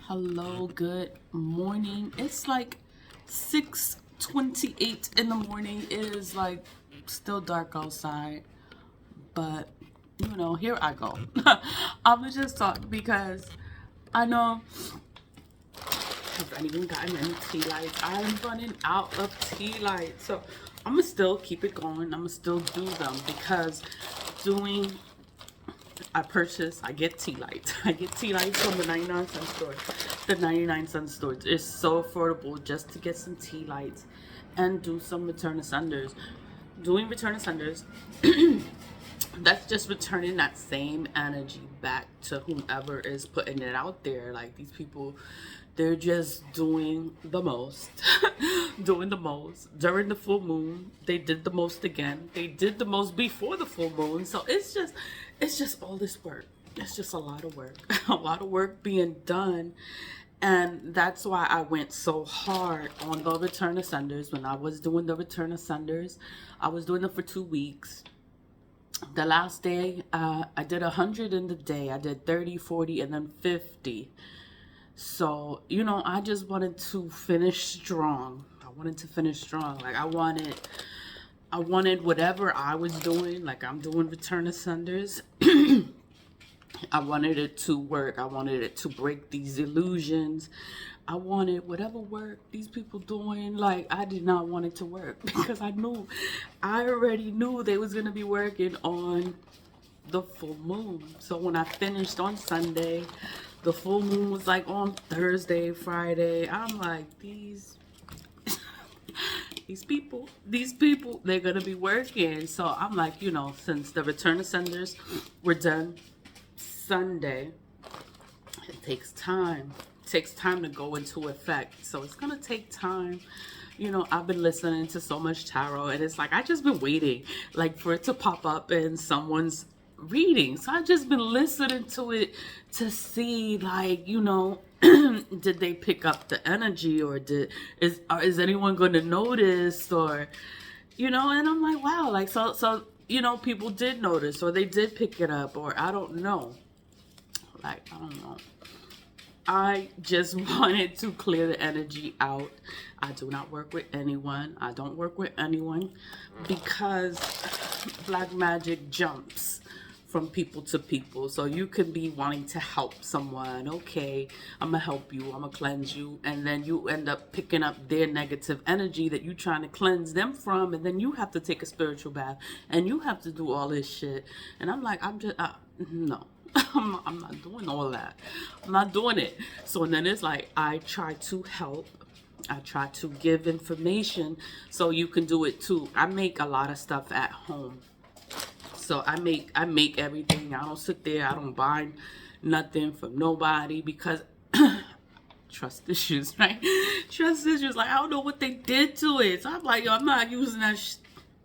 Hello, good morning. It's like 6:28 in the morning. It is like still dark outside, but here I go. I'ma just talk because I know I've not even gotten any tea lights. I'm running out of tea lights. So I'ma still keep it going. I'ma still do them because doing I get tea lights. I get tea lights from the 99-cent store. The 99-cent store is so affordable just to get some tea lights and do some return of senders. Doing return of senders, that's just returning that same energy back to whomever is putting it out there. Like these people, they're just doing the most. Doing the most. During the full moon, they did the most again. They did the most before the full moon. So it's just all this work. It's just a lot of work. A lot of work being done. And that's why I went so hard on the return of senders. When I was doing the return of senders, I was doing it for 2 weeks. The last day, I did 100 in the day. I did 30, 40, and then 50. So, I just wanted to finish strong. I wanted to finish strong. Like I wanted whatever I was doing, like I'm doing return of senders. I wanted it to work. I wanted it to break these illusions. I wanted whatever work these people doing. Like I did not want it to work because I already knew they was gonna be working on the full moon. So when I finished on Sunday, the full moon was like on Thursday, Friday. I'm like, these people, they're gonna be working. So I'm like, since the return of senders were done Sunday, it takes time. It takes time to go into effect. So it's gonna take time. I've been listening to so much tarot, and it's like I just been waiting, like for it to pop up in someone's reading. So I just been listening to it to see, like, did they pick up the energy, or is anyone going to notice, or and I'm like, wow, like so people did notice, or they did pick it up, or I don't know. Like, I don't know. I just wanted to clear the energy out. I do not work with anyone. I don't work with anyone because black magic jumps from people to people. So you could be wanting to help someone. Okay, I'm gonna help you, I'm gonna cleanse you, and then you end up picking up their negative energy that you're trying to cleanse them from, and then you have to take a spiritual bath and you have to do all this shit. And I'm like, no. I'm not doing all that. I'm not doing it. So then it's like I try to help. I try to give information so you can do it too. I make a lot of stuff at home. So I make everything. I don't sit there. I don't buy nothing from nobody because trust issues, right? Trust issues. Like I don't know what they did to it. So I'm like, yo, I'm not using that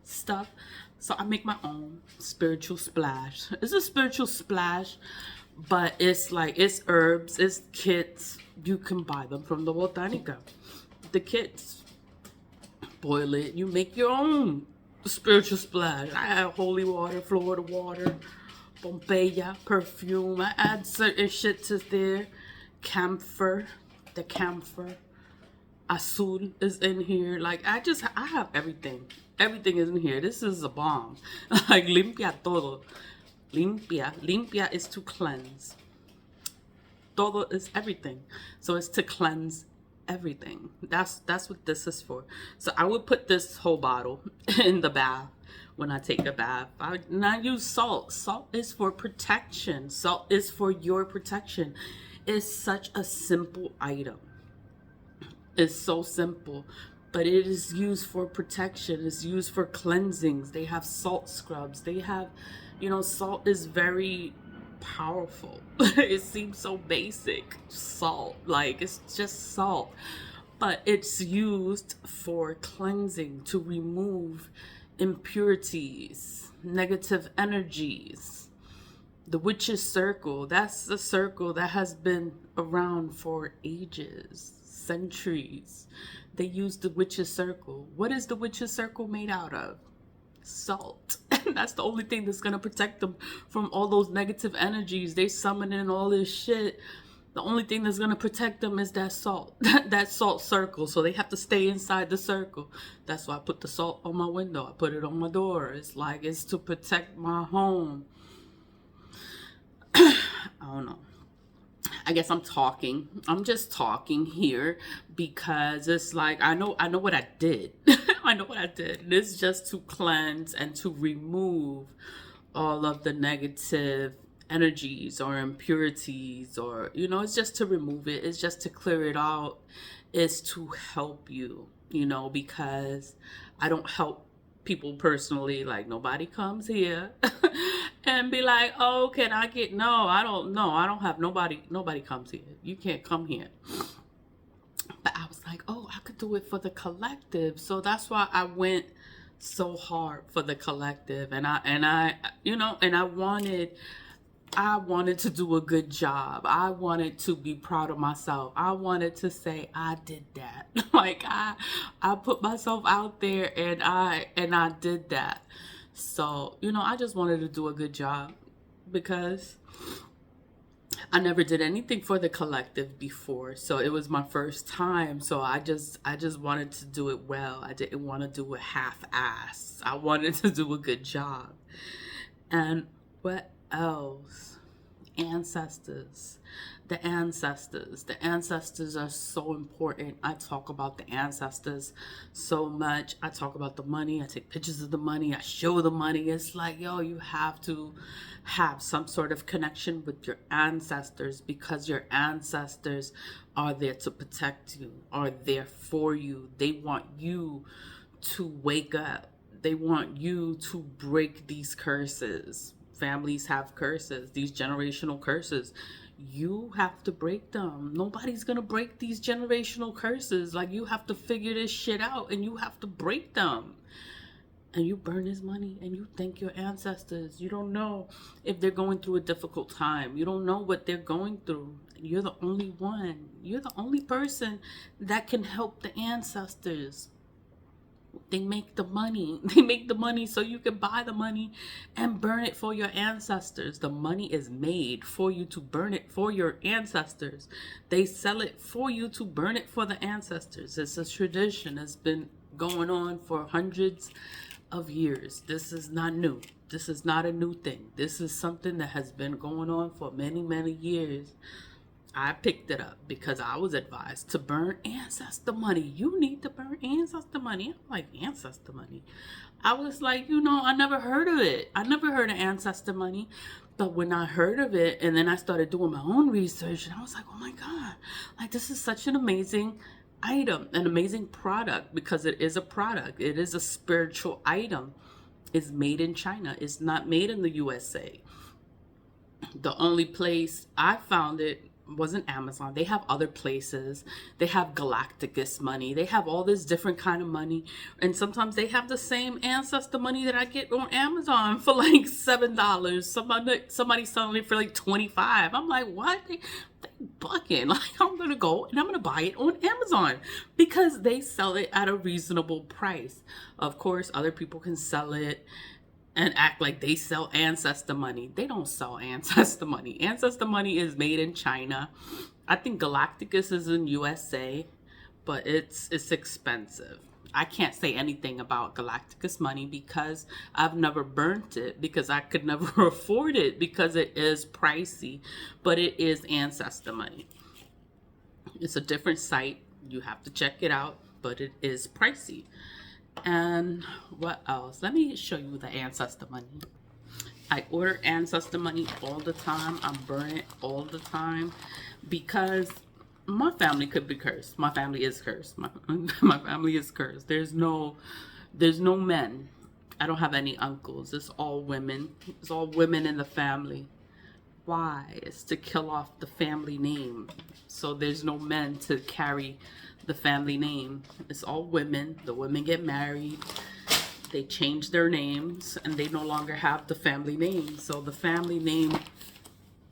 stuff. So I make my own spiritual splash. It's a spiritual splash, but it's like, it's herbs, it's kits. You can buy them from the Botanica. The kits. Boil it. You make your own spiritual splash. I add holy water, Florida water, Pompeya, perfume. I add certain shit to there. Camphor. The camphor. Azul is in here. Like I have everything. Everything is in here. This is a bomb. Like limpia todo. Limpia is to cleanse. Todo is everything. So it's to cleanse everything. That's what this is for. So I would put this whole bottle in the bath when I take a bath. I use salt. Salt is for protection. Salt is for your protection. It's such a simple item. It's so simple, but it is used for protection. It's used for cleansings. They have salt scrubs. They have, salt is very powerful. It seems so basic. Salt, like it's just salt, but it's used for cleansing, to remove impurities, negative energies. The witch's circle, that's the circle that has been around for ages, centuries. They use the witch's circle. What is the witch's circle made out of? Salt. That's the only thing that's going to protect them from all those negative energies. They summon in all this shit The only thing that's gonna protect them is that salt, that salt circle. So they have to stay inside the circle. That's why I put the salt on my window. I put it on my door. It's like, it's to protect my home. I don't know. I guess I'm talking. I'm just talking here because it's like, I know what I did. I know what I did. It's just to cleanse and to remove all of the negative energies or impurities, or, you know, it's just to remove it. It's just to clear it out. It's to help you, you know, because I don't help people personally. Like, nobody comes here and be like, oh, can I get, no, I don't know. I don't have nobody comes here. You can't come here. But I was like, oh, I could do it for the collective. So that's why I went so hard for the collective. And I, you know, and I wanted to do a good job. I wanted to be proud of myself. I wanted to say I did that. Like, I put myself out there and I did that. So, you know, I just wanted to do a good job because I never did anything for the collective before. So it was my first time. So I just wanted to do it well. I didn't want to do it half-assed. I wanted to do a good job. And what else? Ancestors. The ancestors are so important. I talk about the ancestors so much. I talk about the money. I take pictures of the money. I show the money. It's like, yo, you have to have some sort of connection with your ancestors, because your ancestors are there to protect you, are there for you. They want you to wake up. They want you to break these curses. Families have curses, these generational curses. You have to break them. Nobody's gonna break these generational curses. Like, you have to figure this shit out and you have to break them. And you burn this money and you thank your ancestors. You don't know if they're going through a difficult time. You don't know what they're going through. You're the only one. You're the only person that can help the ancestors. They make the money. They make the money so you can buy the money and burn it for your ancestors. The money is made for you to burn it for your ancestors. They sell it for you to burn it for the ancestors. It's a tradition that's been going on for hundreds of years. This is not new. This is not a new thing. This is something that has been going on for many, many years. I picked it up because I was advised to burn ancestor money. You need to burn ancestor money. I'm like, ancestor money? I was like, you know, I never heard of it. I never heard of ancestor money. But when I heard of it, and then I started doing my own research, and I was like, oh my God, like, this is such an amazing item, an amazing product, because it is a product. It is a spiritual item. It's made in China. It's not made in the USA. The only place I found it wasn't Amazon. They have other places. They have Galacticus money. They have all this different kind of money. And sometimes they have the same ancestor money that I get on Amazon for like $7. Somebody selling it for like $25. I'm like, what? They bucking. Like, I'm going to go and I'm going to buy it on Amazon because they sell it at a reasonable price. Of course, other people can sell it and act like they sell ancestor money. They don't sell ancestor money. Ancestor money is made in China. I think Galacticus is in USA, but it's expensive. I can't say anything about Galacticus money because I've never burnt it, because I could never afford it, because it is pricey, but it is ancestor money. It's a different site. You have to check it out, but it is pricey. And what else? Let me show you the ancestor money. I order ancestor money all the time. I burn it all the time because my family could be cursed. My family is cursed. My family is cursed. There's no men. I don't have any uncles. It's all women. It's all women in the family. Why? It's to kill off the family name. So there's no men to carry the family name. It's all women. The women get married. They change their names and they no longer have the family name. So the family name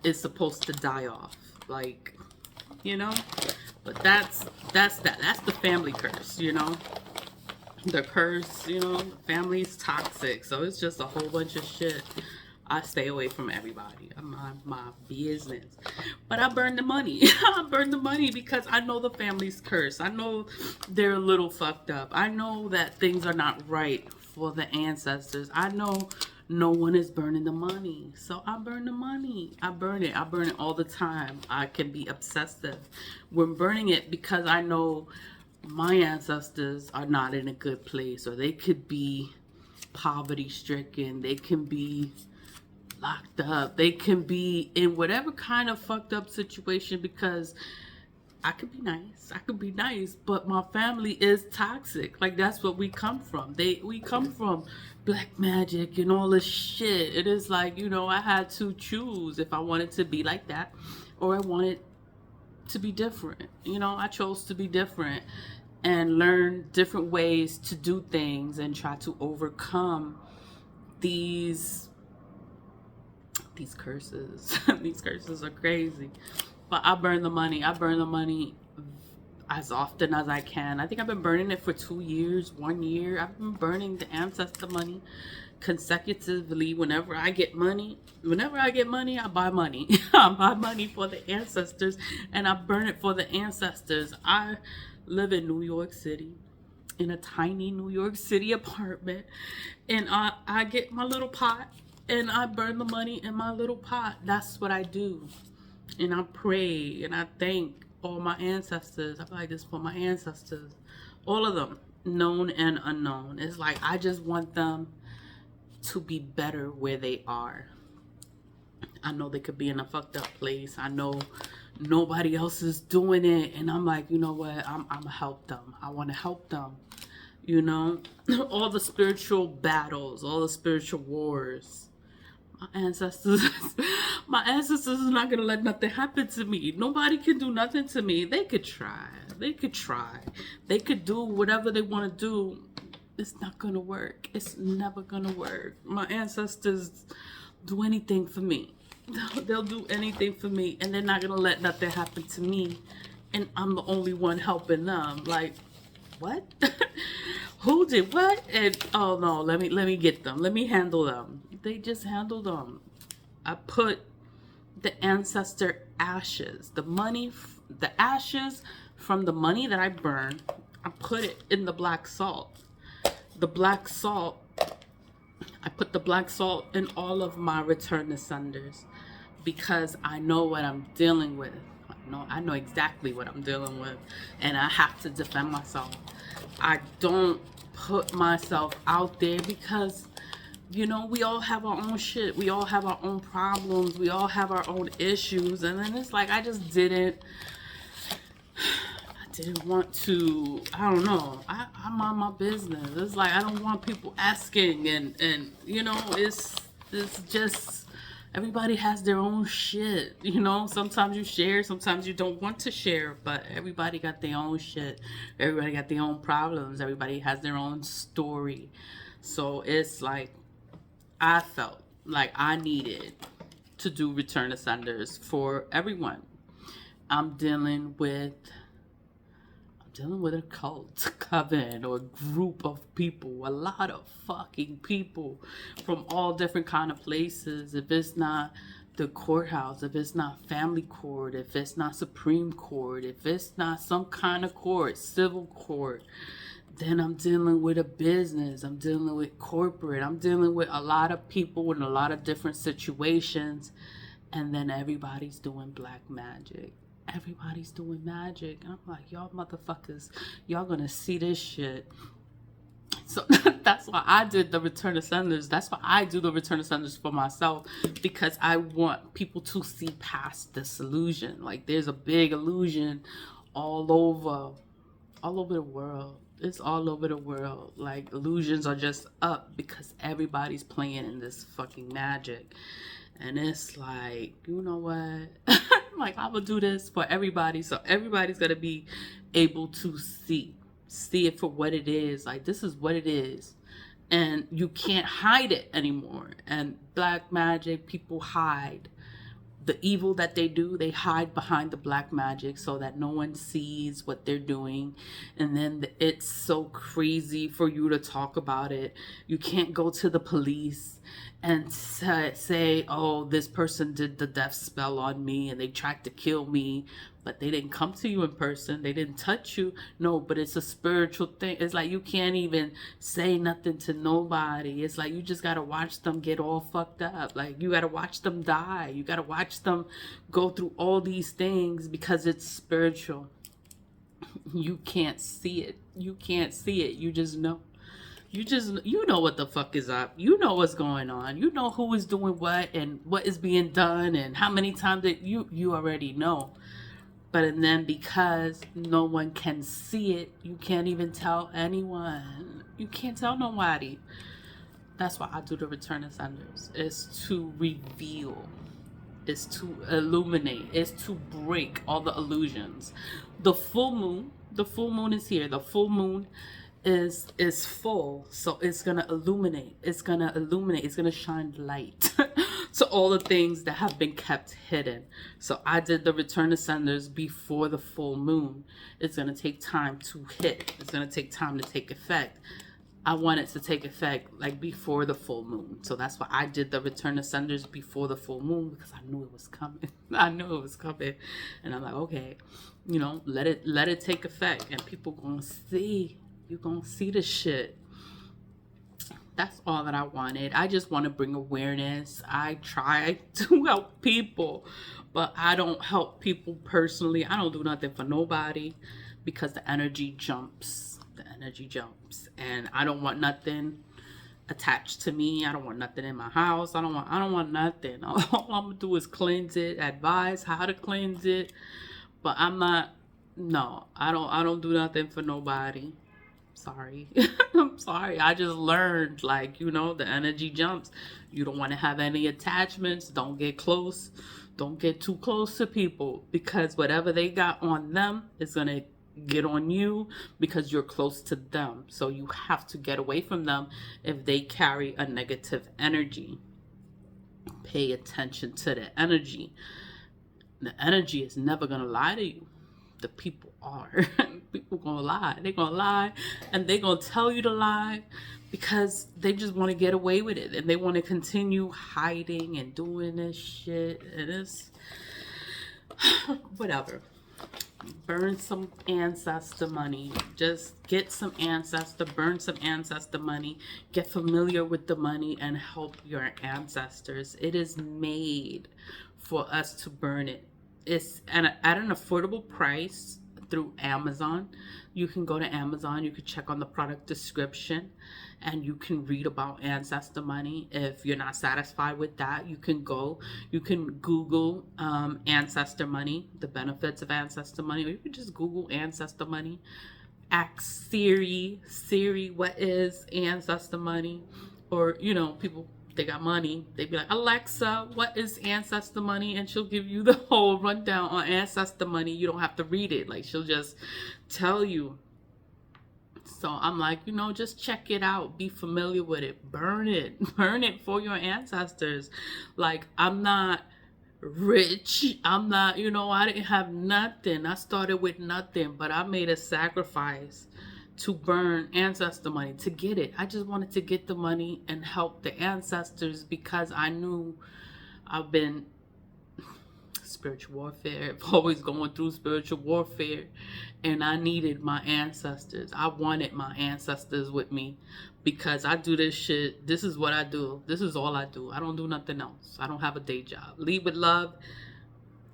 is supposed to die off. Like, you know? But that's the family curse, you know? The curse, you know, family's toxic. So it's just a whole bunch of shit. I stay away from everybody. my business. But I burn the money. I burn the money because I know the family's cursed. I know they're a little fucked up. I know that things are not right for the ancestors. I know no one is burning the money. So I burn the money. I burn it. I burn it all the time. I can be obsessive when burning it because I know my ancestors are not in a good place, or they could be poverty stricken. They can be locked up. They can be in whatever kind of fucked up situation because I could be nice. I could be nice, but my family is toxic. Like that's what we come from. We come from black magic and all this shit. It is like, I had to choose if I wanted to be like that or I wanted to be different. I chose to be different and learn different ways to do things and try to overcome these curses. These curses are crazy. But I burn the money. I burn the money as often as I can. I think I've been burning it for 2 years, 1 year. I've been burning the ancestor money consecutively. Whenever I get money, I buy money. I buy money for the ancestors and I burn it for the ancestors. I live in New York City, in a tiny New York City apartment, and I get my little pot and I burn the money in my little pot. That's what I do. And I pray and I thank all my ancestors. I feel like this for my ancestors. All of them, known and unknown. It's like I just want them to be better where they are. I know they could be in a fucked up place. I know nobody else is doing it. And I'm like, you know what? I'm gonna help them. I want to help them. All the spiritual battles, all the spiritual wars. My ancestors is not gonna let nothing happen to me. Nobody can do nothing to me. They could try. They could do whatever they want to do. It's not gonna work. It's never gonna work. My ancestors do anything for me. They'll do anything for me, and they're not gonna let nothing happen to me. And I'm the only one helping them. Like, what? Who did what? And oh no, let me get them. Let me handle them. They just handle them. I put the ancestor ashes, the ashes from the money that I burn. I put it in the black salt. The black salt. I put the black salt in all of my return ascenders because I know what I'm dealing with. I know exactly what I'm dealing with, and I have to defend myself. I don't put myself out there because we all have our own shit. We all have our own problems. We all have our own issues. And then it's like, I didn't want to, I don't know. I'm on my business. It's like, I don't want people asking and it's just, everybody has their own shit. Sometimes you share, sometimes you don't want to share, but everybody got their own shit. Everybody got their own problems. Everybody has their own story. So it's like, I felt like I needed to do return ascenders for everyone. I'm dealing with a cult, coven, or group of people, a lot of fucking people from all different kind of places. If it's not the courthouse, if it's not family court, if it's not Supreme Court, if it's not some kind of court, civil court, then I'm dealing with a business. I'm dealing with corporate. I'm dealing with a lot of people in a lot of different situations. And then everybody's doing black magic. Everybody's doing magic. And I'm like, y'all motherfuckers, y'all gonna see this shit. So that's why I did the return ascenders. That's why I do the return ascenders for myself, because I want people to see past this illusion. Like there's a big illusion all over the world. It's all over the world. Like illusions are just up because everybody's playing in this fucking magic. And it's like, you know what? Like I will do this for everybody. So everybody's gonna be able to see it for what it is. Like this is what it is. And you can't hide it anymore. And black magic, people hide the evil that they do. They hide behind the black magic so that no one sees what they're doing. And then it's so crazy for you to talk about it. You can't go to the police and say, oh, this person did the death spell on me and they tried to kill me, but they didn't come to you in person. They didn't touch you. No, but it's a spiritual thing. It's like you can't even say nothing to nobody. It's like you just got to watch them get all fucked up. Like you got to watch them die. You got to watch them go through all these things because it's spiritual. You can't see it. You can't see it. You just know. You know what the fuck is up. You know what's going on. You know who is doing what and what is being done and how many times that you already know. But and then because no one can see it, you can't even tell anyone. You can't tell nobody. That's why I do the return of senders. It's to reveal. It's to illuminate. It's to break all the illusions. The full moon is here. The full moon is full, so it's gonna illuminate. It's gonna shine light to all the things that have been kept hidden. So I did the return of senders before the full moon. It's gonna take time to hit. It's gonna take time to take effect. I want it to take effect like before the full moon. So that's why I did the return of senders before the full moon, because I knew it was coming. I knew it was coming. And I'm like, okay, let it take effect, and people gonna see. You're gonna see the shit. That's all that I wanted. I just want to bring awareness. I try to help people, but I don't help people personally. I don't do nothing for nobody because the energy jumps. The energy jumps, and I don't want nothing attached to me. I don't want nothing in my house. I don't want nothing. All I'm gonna do is cleanse it, advise how to cleanse it, but I'm not. No, I don't do nothing for nobody. Sorry. I'm sorry. I just learned, like, the energy jumps. You don't want to have any attachments. Don't get close. Don't get too close to people, because whatever they got on them is going to get on you because you're close to them. So you have to get away from them if they carry a negative energy. Pay attention to the energy. The energy is never going to lie to you. The people are. People gonna lie. They're gonna lie, and they're gonna tell you to lie because they just want to get away with it, and they want to continue hiding and doing this shit, and it's whatever. Burn some ancestor money. Just get some ancestor, burn some ancestor money, get familiar with the money, and help your ancestors. It is made for us to burn it. It's at an affordable price through Amazon. You can go to Amazon, you can check on the product description, and you can read about ancestor money. If you're not satisfied with that, you can Google ancestor money, the benefits of ancestor money, or you can just Google ancestor money. Ask Siri, what is ancestor money? Or people, they got money, they'd be like, Alexa, what is ancestor money? And she'll give you the whole rundown on ancestor money. You don't have to read it. Like, she'll just tell you. So I'm like, just check it out. Be familiar with it. Burn it for your ancestors. Like, I'm not rich. I'm not, I didn't have nothing. I started with nothing, but I made a sacrifice to burn ancestor money, to get it. I just wanted to get the money and help the ancestors because I knew I've been spiritual warfare. I've always going through spiritual warfare, and I needed my ancestors. I wanted my ancestors with me because I do this shit. This is what I do. This is all I do. I don't do nothing else. I don't have a day job. Lead with Love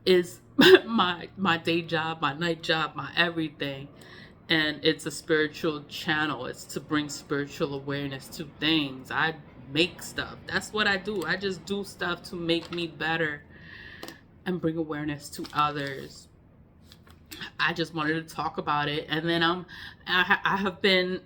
is my day job, my night job, my everything. And it's a spiritual channel. It's to bring spiritual awareness to things. I make stuff. That's what I do. I just do stuff to make me better and bring awareness to others. I just wanted to talk about it. And then I have been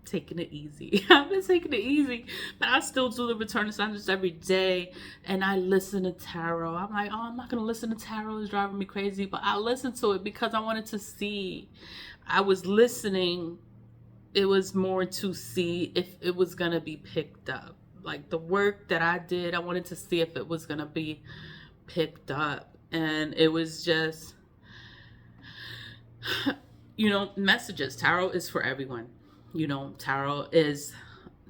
taking it easy. I've been taking it easy, but I still do the return of senders every day, and I listen to tarot. I'm like, I'm not gonna listen to tarot. It's driving me crazy, but I listened to it because I wanted to see. I was listening. It was more to see if it was gonna be picked up. Like the work that I did, I wanted to see if it was gonna be picked up, and it was just, messages. Tarot is for everyone. Tarot is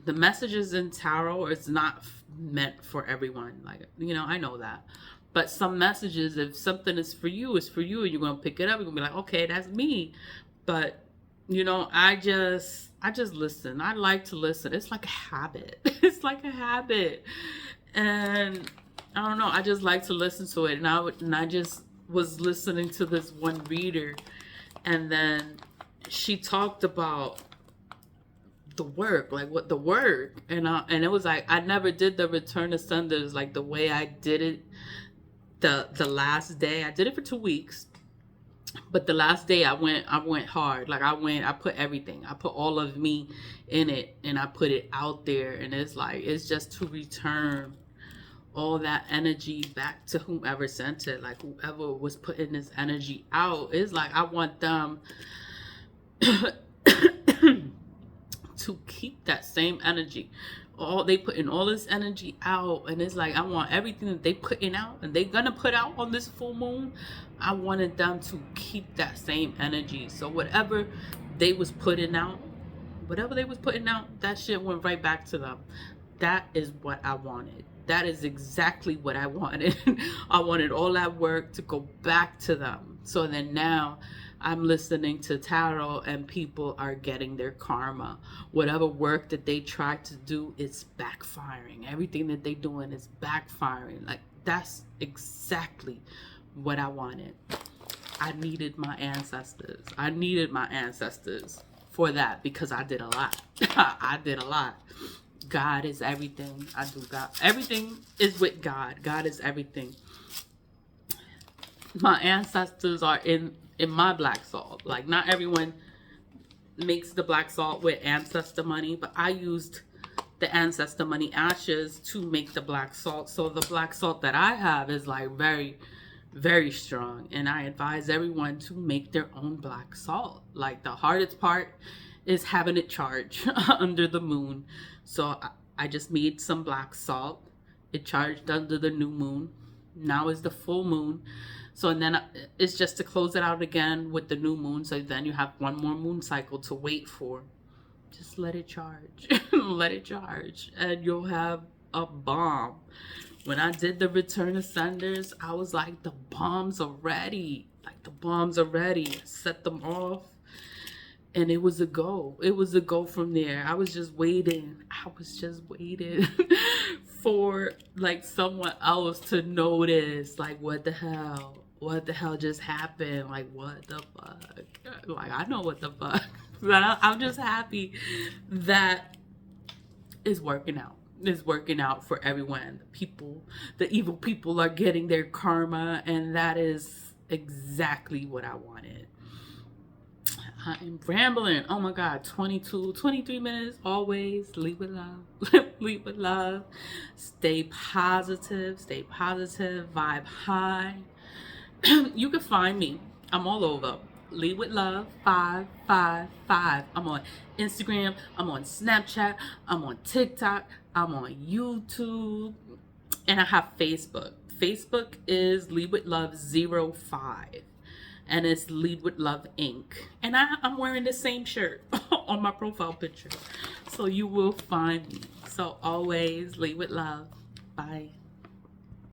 the messages in tarot is not meant for everyone. Like, you know, I know that. But some messages, if something is for you, it's for you, and you're gonna pick it up. You're gonna be like, okay, that's me. But you know, I just listen. I like to listen. It's like a habit. It's like a habit, and I don't know. I just like to listen to it, and I just was listening to this one reader, and then she talked about the work, like what the work, and it was like I never did the return to senders like the way I did it the last day. I did it for 2 weeks, but the last day I went hard. Like I put everything. I put all of me in it, and I put it out there, and it's like it's just to return all that energy back to whomever sent it. Like whoever was putting this energy out, it's like I want them to keep that same energy. They putting all this energy out, and it's like I want everything that they putting out and they gonna put out on this full moon, I wanted them to keep that same energy. So whatever they was putting out, that shit went right back to them. That is what I wanted. That is exactly what I wanted. I wanted all that work to go back to them. So then now I'm listening to tarot, and people are getting their karma. Whatever work that they tried to do is backfiring. Everything that they doing is backfiring. Like that's exactly what I wanted. I needed my ancestors. I needed my ancestors for that, because I did a lot. I did a lot. God is everything. I do God. Everything is with God. God is everything. My ancestors are in my black salt. Like not everyone makes the black salt with Ancestor Money, but I used the Ancestor Money ashes to make the black salt. So the black salt that I have is like very, very strong, and I advise everyone to make their own black salt. Like the hardest part is having it charged under the moon. So I just made some black salt. It charged under the new moon. Now is the full moon. So and then it's just to close it out again with the new moon. So then you have one more moon cycle to wait for. Just let it charge. Let it charge. And you'll have a bomb. When I did the return of senders, I was like, the bombs are ready. Like the bombs are ready. Set them off. And it was a go. It was a go from there. I was just waiting. For like someone else to notice. Like what the hell? What the hell just happened? Like what the fuck? Like I know what the fuck. But I'm just happy that it's working out. It's working out for everyone. The evil people are getting their karma, and that is exactly what I wanted. I'm rambling. Oh my God, 23 minutes. Always lead with love. Lead with love. Stay positive. Vibe high. You can find me. I'm all over. Lead with love 555. I'm on Instagram. I'm on Snapchat. I'm on TikTok. I'm on YouTube. And I have Facebook. Facebook is Lead with Love 05. And it's Lead with Love Inc. And I'm wearing the same shirt on my profile picture. So you will find me. So always lead with love. Bye.